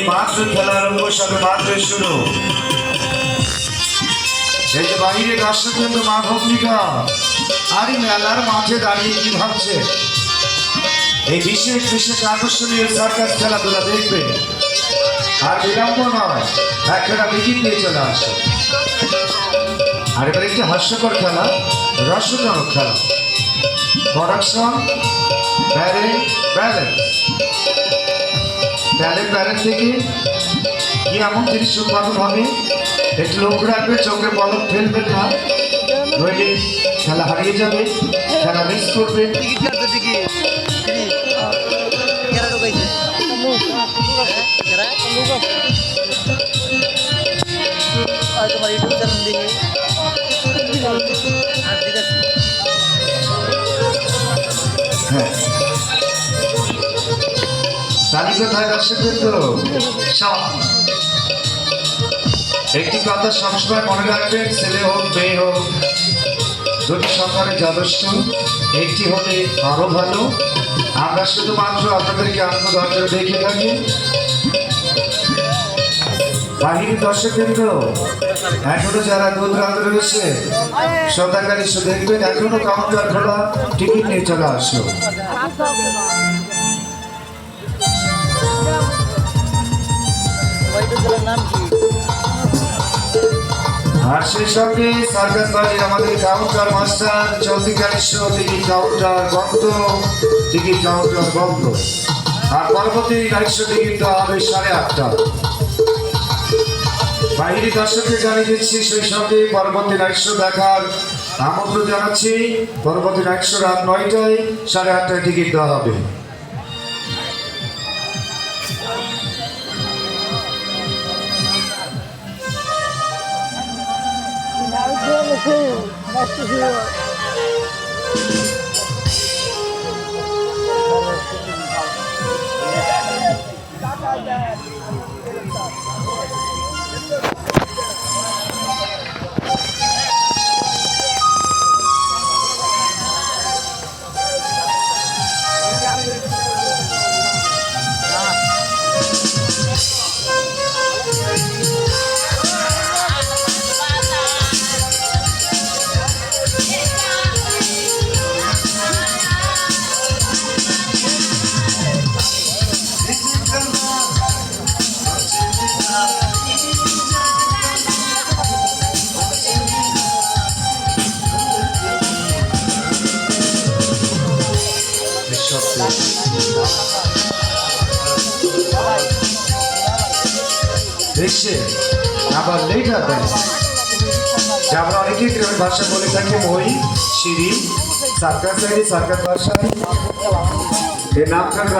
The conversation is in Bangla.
মাত্র খেলা আরম্ভ, সবে মাত্র শুরু। এই যে বাহিরে দর্শক কিন্তু মা ভগ্নিকা আর এই মেলার মাঠে দাঁড়িয়ে কি ভাবছে? এই বিশেষ বিশেষ আকর্ষণীয় সার্কাস খেলাধুলা দেখবে, আর বিলম্ব নয়, একটা বিকিট নিয়ে চলে আসে। আর এবার একটি হাস্যকর খেলা, রসজনক খেলা, প্রোডাকশন ব্যালেন্স থেকে কি এমন জিনিস উৎপাদন হবে, একটু লক্ষ্য রাখবে, চোখে পলক ফেলবেন না, নইলে খেলা হারিয়ে যাবে, খেলা মিস করবে। তালিকায় দর্শকদের তো একটি কথা সবসময় মনে রাখবেন, ছেলে হোক মেয়ে হোক, দুটি সরকারের যথেষ্ট, একটি হলে আরো ভালো। আমরা শুধুমাত্র আপনাদেরকে আত্মদর্শন দেখে থাকি। বাহিনী দর্শক কেন্দ্র এখনো যারা দূর দূরান্তে রয়েছে সদাকারী দেখবেন, এখনো কাউন্টার খোলা, টিকিট নিয়ে চলে আসো। আর সেই সঙ্গে সার্কাস বাড়ির আমাদের কাউন্টার মাস্টার চলতিকালীন টিকিট কাউন্টার বন্ধ, টিকিট কাউন্টার বন্ধ। আর পরবর্তী রাইটস টিকিট দেওয়া হবে 8:30। বাইরে দর্শককে জানিয়ে দিচ্ছি, সেই সঙ্গে পরবর্তী রাইটস দেখার আমন্ত্রণ জানাচ্ছি। পরবর্তী রাইটস রাত 9টায় 8:30 টিকিট দেওয়া হবে। Nice to hear. দেখছে আবার লেটার দেয়, যে আমরা অনেকেই গ্রামের ভাষা বলে থাকি মই, সিঁড়ি, সার্কাস ভাষায় এর নামকরণ